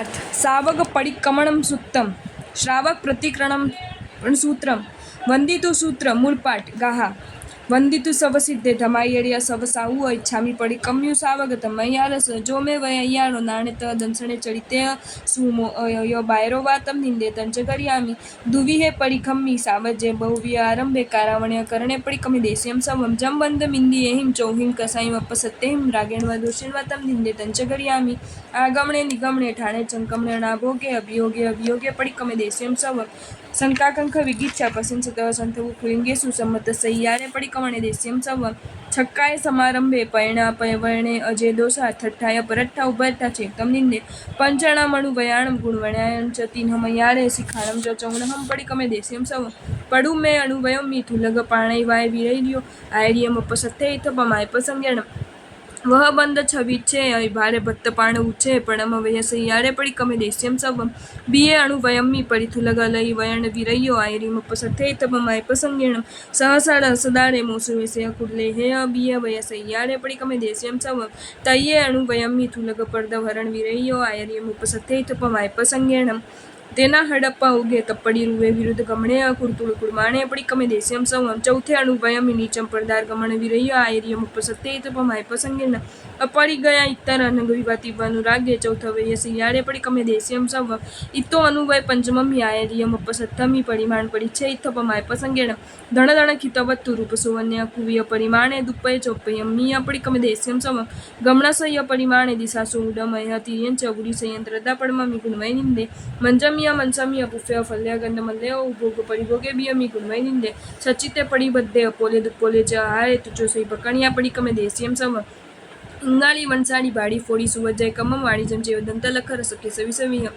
सूत्रार्थ सावक परिकमणम सूक्तम श्रावक प्रतिकरणम सूत्रम वंदितु सूत्र मूलपाठ गाहा वंदितु सवसिद्धे धमायड़िया सवसाऊ इच्छामी परिकम्यु सावगत मयारस जो मे वयारो नाणे त दंसणे चरिते सुमो यो बायरो वातम निंदे तंचगरियामी दुविहे परिकम्मी सावजे बहुवी आरंभे कारावण्य करणे परिकमी देस्यम सवम जमबंद मिंदी एहिम चौहिम कसाईम अपसत्यहिम रागेणवा दोषिणवातम निंदे तंचगरियामी आगमणे निगमणे ठाणे चंकमणे नाभोगे अभियोगे परिकमे देस्यम सवम शंकाकंख विगीच्छा पसिंसतः संथवु कुलिंगे सुसम्मत सय्यारे परिकमणे देस्यम सवम छक्काय समारंभे पयणे अजय दोषा ठट्ठाय परट्ठा उभरठा चेतम निंदे पंचणामणु वयाणम गुणवण्यायं च तीन्हमयारे शिखाणम च चौणहम परिकमे देस्यम सवम पडु मे अणुवयम मीठु लग पाणै वाय विरैर्यो आयर्यम अपसत्थे इथपमाय पसंगेणम वह बंद छवि छे भारे भत्त पाण उच्छे पणम वयसयारे परिकमे देस्यम सवम बीए अणुवयम्मी परिथुलग लई वयण विरयो आयरिम अपसत्थे तपमाय पसंगेणम सहसड़ सदारे मोसुवेसे कुडले हे बीए वयसयारे परिकमे देस्यम सवम तये अणुवयम्मी थुलग पर्द वरण विरयो आयरिम उपसत्थे तपमाय पसंगेणम तेना हड़प्पा उगे तप्पड़ी रुवे विरुद्ध गमणे कुर्तुल कुर्माणे परिकमे देस्यम सवम चौथे अणुवयम नीचम पर्दार गमण विरयो आयरियम उपसत्ते तपमाय पसंगेन अपरी गया इत्तर अनंग विभाति अनुरागे चौथ वयसयारे परिकमे देस्यम सवम इतो अनुवय पंचममी आयरियम उपसत्तमी परिमाण परिच्छे इत्थपमाय पसंगेन धण धण खितवत्तु रूप सुवन्य कुविय परिमाणे दुप्पय चौप्पयम्मी परिकमे देस्यम सवम गमणसय परिमाणे दिशासु उडमय तिर्यंच गुरी संयंत्रदा पडममी गुणमय निंदे मंजम मनसमिय पुफ्य फल्य गंधमल्य उपभोग परिभोगे बियमी गुणमय निंदे सचिते परिबद्धे अपोले दुपोले च आहारे तुचो सही पकणिया परिकमे देस्यम सम इंगाळी वंसाळी भाड़ी फोड़ी सुवजय कमम वाणिजम चेव दंत लखर सखे सविसविह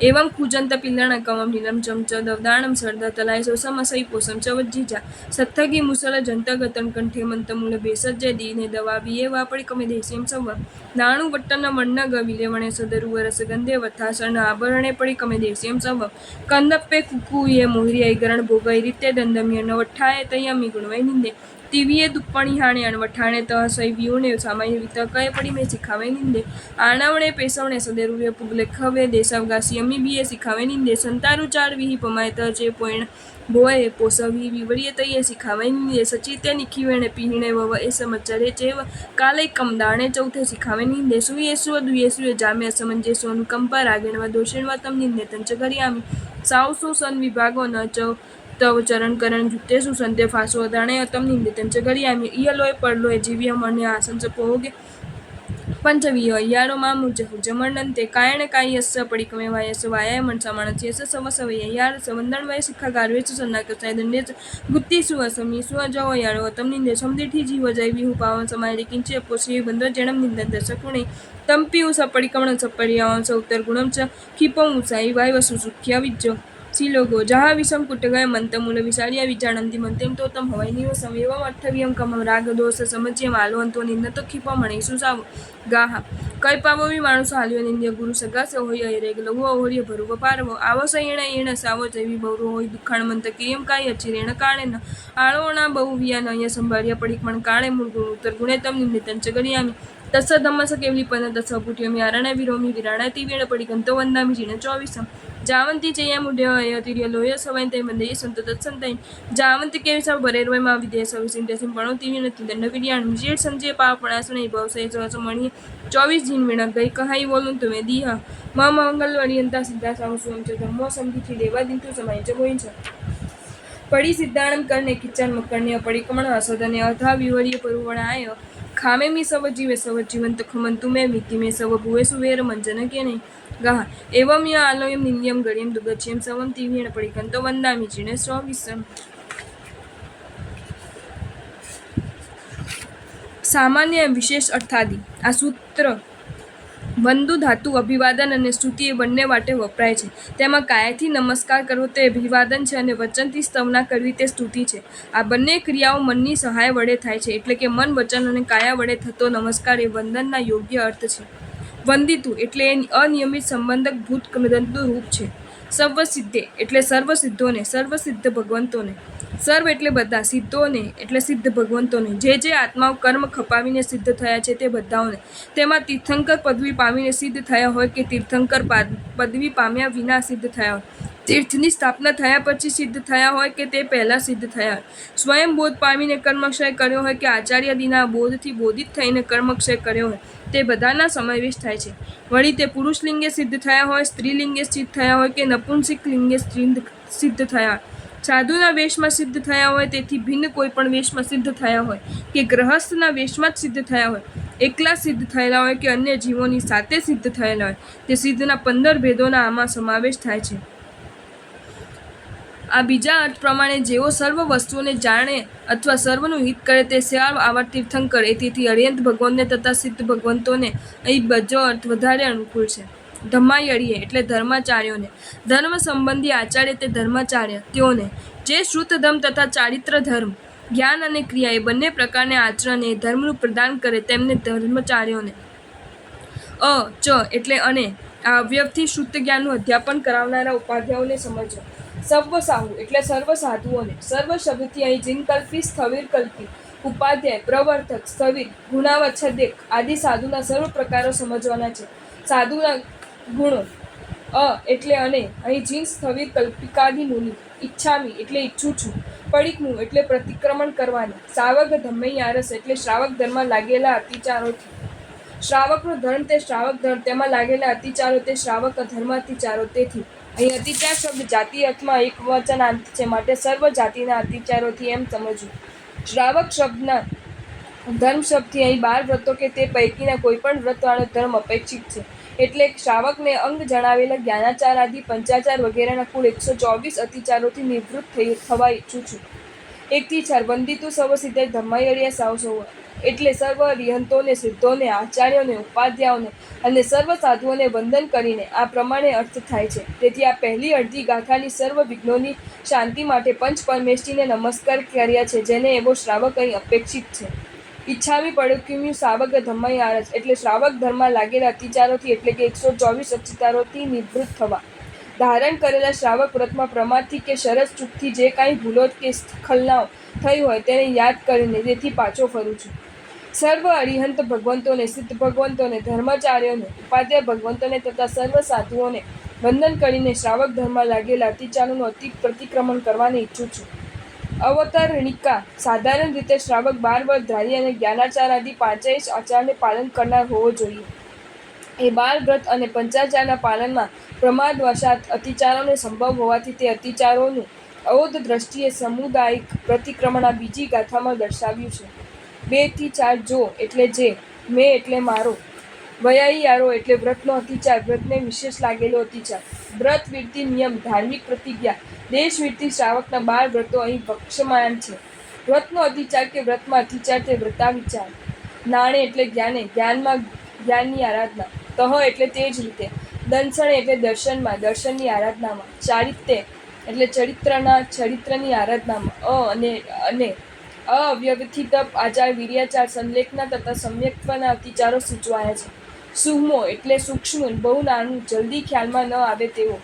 एवं कूजंत पिल्लण कमम नीलम चमच दवदाणम सर्द तलाय सोसम असई पोसम च वज्जीजा सत्थगी मुसल जंत गतन कंठे मंत मूल बेसज्जय दीने दवा विये वा परिकमे देस्यम सव नाणु वट्टन वण्ण ग विलेवणे सदरु रसगंधे वथासण आभरणे परिकमे देस्यम सव कंदप्पे कुकुये मोहरी ऐगरण भोगै रित्ते दंदम्य नवठाय तयमी गुणवै निंदे टीवीए दुप्पणी हाणे अणवठाणे तह सई व्यूने सामान्य वित कय पड़ी में सिखावे निंदे आणवणे पेसवणे सदेरुवे पुगले खवे देसावगासी अमी बीए सिखावे निंदे संतारु चार विही पमाय तह चे पोयण बोए पोसवी विवरिये तये सिखावे निंदे सचिते निखीवेणे पीहिणे वव ए समचरे चेव काले कमदाणे चौथे सिखावे निंदे सुयेसु दुयेसु जामे असमंजसु अनुकंपा रागेणवा दोषेणवा तम निंदे तंच करियामी सावसु सन विभागो न चौ तव चरण करण जुतेसु संते फासो अदाणे अतम निंदे तंच करियामी इयलोय पडलोय जीव्य मण्य आसंच पोगे पंचविय यारो मामुज जमर्णन्ते कायण कायस्स परिकमे वायस वायाय मनसा मानस्यस सवसवय यार सवंदन वय सिक्खा गारवेच सन्नाकसाय दंडेच गुत्तीसु असमी सुअजव यारो अतम निंदे समदिठी जीव जैविहु पावन समाय किंचे पोषी बंद जणम निंदन दशकुणे तंपिउ सपरिकमण सपरियावंस उत्तर गुणम च खिपम उसाई वायवसु सुख्या विज्जो सिलोगो जहाँ विषम कुटगय मंतमूल विसारिया विचारणंति मंतेम तो तम हवाई निवसम एवं अर्थव्यम कमम राग दोष समज्यम आलोवंतो निंदतो खिपम मणेसु साव गाहा कई पाववी माणुस हालियो निंद्य गुरु सगासे होय रेग लघु अहोर्य भरुव पारव आवस येण सावो जैवी भौरो होय दुखाण मंत कियम काय अचिरेण काणे न आळोणा बहुविया नय संभार्य पडिकमण काणे मूळ गुण उत्तर गुणे तम निंदे तंच गरियामी तस धम्मस केवली पण तस पुट्योमी आरणा विरोमी विराणा ती वेण पडिकंत वंदामी जिण 24 जावंती चेया मुड्य तिर्य लोय सवैन ते मंदे संत तत्संतैन जावंती केविसा बरेरवय मा विदेय सविसिन तेसिन पणो ती वेण ती दंड विरियाण विजेट संजय पापणासने भवसय जस मणी 24 जिन वेण गई कहाई बोलून तुमे दिहा मा मंगलवरियंता सिद्धा सावसु आमचे धर्मो समधिथी देवा दिंतु समायचे गोइंच पड़ी सिद्धाणम करने किच्चन मकरण्य परिकमण असदने अथा विवर्य परुवणाय खामे मी सव जीवे सव जीवंत खमंतु मे मिति मे सव भुवे सुवेर मंजन के नहीं गाहा एवं या आलोयम निंद्यम गड़ियम दुगच्यम सवम तीव्येण पडिकंतो वंदामि चिणे 24 सामान्य विशेष अर्थादि आ सूत्र वंदु धातु अभिवादन અને સ્તુતિ એ બંને વાટે વપરાય છે તેમાં કાયાથી નમસ્કાર કરવો તે અભિવાદન છે અને વચનથી સ્તવના કરવી તે સ્તુતિ છે આ બંને ક્રિયાઓ મનની સહાય વડે થાય છે એટલે કે મન વચન અને કાયા વડે થતો નમસ્કાર એ વંદનના યોગ્ય અર્થ છે વંદિતુ એટલે અનિયમિત સંબંધક ભૂત કૃદંતનું રૂપ છે સર્વસિદ્ધે એટલે સર્વસિદ્ધોને સર્વસિદ્ધ ભગવંતોને સર્વ એટલે બધા, સિદ્ધોને એટલે સિદ્ધ ભગવંતોને, જે આત્માઓ કર્મ ખપાવીને સિદ્ધ થયા છે તે બધાઓને. તેમાં તીર્થંકર પદવી પામીને સિદ્ધ થયા હોય કે તીર્થંકર પદવી પામ્યા વિના સિદ્ધ થયા હોય, તીર્થની સ્થાપના થયા પછી સિદ્ધ થયા હોય કે તે પહેલાં સિદ્ધ થયા હોય, સ્વયં બોધ પામીને કર્મક્ષય કર્યો હોય કે આચાર્યાદિના બોધથી બોધિત થઈને કર્મક્ષય કર્યો હોય, તે બધાના સમાવેશ થાય છે. વળી તે પુરુષલિંગે સિદ્ધ થયા હોય, સ્ત્રીલિંગે સિદ્ધ થયા હોય કે નપુંસક લિંગે સિદ્ધ થયા હોય, સાધુના વેશમાં સિદ્ધ થયા હોય તેથી ભિન્ન કોઈ પણ વેશમાં સિદ્ધ થયા હોય કે ગ્રહસ્થના વેશમાં જ સિદ્ધ થયા હોય, એકલા સિદ્ધ થયેલા હોય કે અન્ય જીવોની સાથે સિદ્ધ થયેલા હોય, તે સિદ્ધના 15 ભેદોના આમાં સમાવેશ થાય છે. આ બીજા અર્થ પ્રમાણે જેઓ સર્વ વસ્તુઓને જાણે અથવા સર્વનું હિત કરે તે શ્યામ આવા તીર્થંકર, તેથી અર્યંત ભગવંતને તથા સિદ્ધ ભગવંતોને અહીં બીજો અર્થ વધારે અનુકૂળ છે. ધમ્માયડીએ એટલે ધર્માચાર્યોને, ધર્મ સંબંધી આચાર્ય તે ધર્માચાર્ય તેઓને, જે શ્રુત ધર્મ તથા ચારિત્ર ધર્મ, જ્ઞાન અને ક્રિયા એ બંને પ્રકારને આચરણ એ ધર્મનું પ્રદાન કરે તેમને ધર્મચાર્યોને. ચ એટલે અને આ અવયવથી શુદ્ધ જ્ઞાનનું અધ્યાપન કરાવનારા ઉપાધ્યાયોને સમજો. સર્વ સાહુ એટલે સર્વ સાધુઓને, સર્વ શબ્દથી અહીં જીનકલ્પી, સ્થવિરકલ્પી, ઉપાધ્યાય, પ્રવર્તક, સ્થવિર, ગુણાવચ્છદેક આદિ સાધુના સર્વ પ્રકારો સમજવાના છે. સાધુના ગુણો. એટલે અને અહીં જીન, સ્થવિર, કલ્પિકાદિ મુનિ. ઈચ્છામી એટલે ઈચ્છું છું. પડિકમું એટલે પ્રતિક્રમણ કરવાની. શ્રાવક ધમ્મૈયારસ એટલે શ્રાવક ધર્મમાં લાગેલા અતિચારોથી. શ્રાવકનો ધર્મ તે શ્રાવક ધર્મ, તેમાં લાગેલા અતિચારો તે શ્રાવક ધર્મ અતિચારો. તેથી અહીં અતિચાર શબ્દ જાતિ અર્થમાં એક વચનાંત છે, માટે સર્વ જાતિના અતિચારોથી એમ સમજવું. શ્રાવક શબ્દના ધર્મ શબ્દથી અહીં 12 વ્રતો કે તે પૈકીના કોઈ પણ વ્રતવાળો ધર્મ અપેક્ષિત છે. એટલે શ્રાવકને અંગ જણાવેલા જ્ઞાનાચાર આદિ પંચાચાર વગેરેના કુલ 124 અતિચારોથી નિવૃત્ત થવા ઈચ્છું છું. 1 થી 4 વંદિતુ સર્વ સિદ્ધે ધમ્માયડિયા સાવ સૌ એટલે સર્વ અરિહંતોને, સિદ્ધોને, આચાર્યોને, ઉપાધ્યાયોને અને સર્વ સાધુઓને વંદન કરીને આ પ્રમાણે અર્થ થાય છે. તેથી આ પહેલી અડધી ગાથાની સર્વ વિઘ્નોની શાંતિ માટે પંચ પરમેષ્ઠીને નમસ્કાર કર્યા છે, જેને એવો શ્રાવક અહીં અપેક્ષિત છે. ઈચ્છામી પડક્યુમ્યુ શ્રાવક ધમ્મૈયારસ એટલે શ્રાવક ધર્મમાં લાગેલા અતિચારોથી એટલે કે 124 અતિચારોથી નિવૃત્ત થવા. ધારણ કરેલા શ્રાવક વ્રતમાં પ્રમાદથી કે શરત ચૂકથી જે કાંઈ ભૂલો કે ખલનાઓ થઈ હોય તેને યાદ કરીને તેથી પાછો ફરું છું. સર્વ અરિહંત ભગવંતોને, સિદ્ધ ભગવંતોને, ધર્માચાર્યોને, ઉપાધ્યાય ભગવંતોને તથા સર્વ સાધુઓને વંદન કરીને શ્રાવક ધર્મમાં લાગેલા અતિચારોનું પ્રતિક્રમણ કરવાની ઈચ્છું છું. અવતરણિકા સાધારણ રીતે શ્રાવક 12 વ્રતધારી અને જ્ઞાનાચાર આદિ પાંચેય આચારને પાલન કરનાર હોવો જોઈએ. એ 12 વ્રત અને પંચાચારના પાલનમાં પ્રમાદવશાત અતિચારોને સંભવ હોવાથી તે અતિચારોનું અવોધ દ્રષ્ટિએ સામુદાયિક પ્રતિક્રમણ આ બીજી ગાથામાં દર્શાવ્યું છે. 2 થી 4 જો એટલે જે, મેં એટલે મારો, વૈયાયીયારો એટલે વ્રતનો અતિચાર, વ્રતને વિશેષ લાગેલો અતિચાર, વ્રત વિરતિ નિયમ, ધાર્મિક પ્રતિજ્ઞા, દેશ વિરતિ શ્રાવકના 12 વ્રતો અહીં વક્ષમાન છે. વ્રતનો અતિચાર કે વ્રતમાં અતિચાર તે વ્રતાવિચાર. નાણે એટલે જ્ઞાને, જ્ઞાનમાં જ્ઞાનની આરાધના. તહ એટલે તે જ રીતે. દંસણે એટલે દર્શનમાં, દર્શનની આરાધનામાં. ચારિત્રે એટલે ચરિત્રની આરાધનામાં. અને અવ્યવથી તપ, આચાર, વીર્યાચાર, સંલેખના તથા સમ્યક્ત્વના અતિચારો સૂચવાયા છે. સૂક્ષ્મો એટલે સૂક્ષ્મ, બહુ નાનું, જલ્દી ખ્યાલમાં ન આવે તેવો.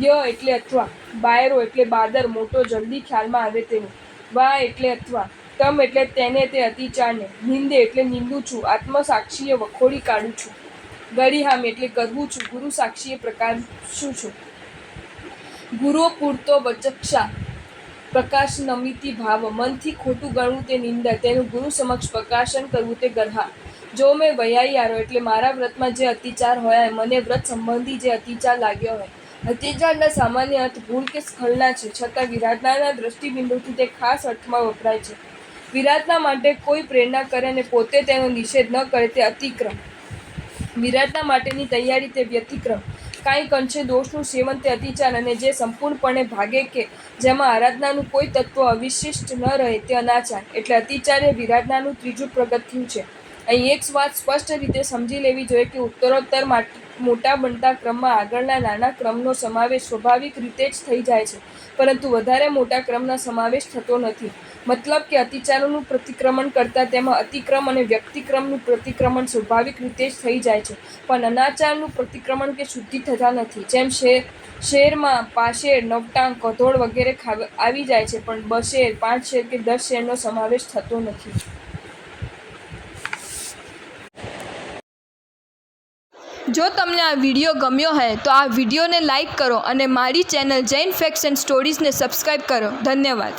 ય એટલે અથવા. બાયરો એટલે બાદર, મોટો, જલ્દી ખ્યાલમાં આવે તેવો. વા એટલે અથવા. તમ એટલે તેને તે અતિચારને. નિંદે એટલે નિંદું છું, આત્મસાક્ષીએ વખોડી કાઢું છું. ગરિહામ એટલે કરવું છું, ગુરુ સાક્ષીએ પ્રકાશું છું. ગુરો પૂરતો વચક્ષા પ્રકાશ નમિતિ ભાવ, મનથી ખોટું ગણવું તે નિંદા, તેનું ગુરુ સમક્ષ પ્રકાશન કરવું તે ગરહા. જો મેં વૈયાયીયારો એટલે મારા વ્રતમાં જે અતિચાર હોય, મને વ્રત સંબંધી જે અતિચાર લાગ્યો હોય. અતિચારના સામાન્ય અર્થ ભૂલ કે સ્ખલના છે, છતાં વિરાધનાના દ્રષ્ટિબિંદુથી તે ખાસ અર્થમાં વપરાય છે. વિરાધના માટે કોઈ પ્રેરણા કરે અને પોતે તેનો નિષેધ ન કરે તે અતિક્રમ. વિરાધના માટેની તૈયારી તે વ્યતિક્રમ. કાંઈક અંશે દોષનું સેવન તે અતિચાર, અને જે સંપૂર્ણપણે ભાગે કે જેમાં આરાધનાનું કોઈ તત્વ અવિશિષ્ટ ન રહે તે અનાચાર. એટલે અતિચાર એ વિરાધનાનું ત્રીજું પગથિયું છે. અહીં એક વાત સ્પષ્ટ રીતે સમજી લેવી જોઈએ કે ઉત્તરોત્તર મોટા બનતા ક્રમમાં આગળના નાના ક્રમનો સમાવેશ સ્વાભાવિક રીતે જ થઈ જાય છે, પરંતુ વધારે મોટા ક્રમનો સમાવેશ થતો નથી. મતલબ કે અતિચારોનું પ્રતિક્રમણ કરતાં તેમાં અતિક્રમ અને વ્યક્તિક્રમનું પ્રતિક્રમણ સ્વાભાવિક રીતે જ થઈ જાય છે, પણ અનાચારનું પ્રતિક્રમણ કે શુદ્ધિ થતા નથી. જેમ શેરમાં પાશેર, નવટાંગ, કધોળ વગેરે આવી જાય છે, પણ બશેર, 5 શેર કે 10 શેરનો સમાવેશ થતો નથી. જો તમને આ વિડીયો ગમ્યો હોય તો આ વિડીયોને લાઈક કરો અને મારી ચેનલ જૈન ફેક્ટ્સ એન્ડ સ્ટોરીઝને સબસ્ક્રાઈબ કરો. ધન્યવાદ.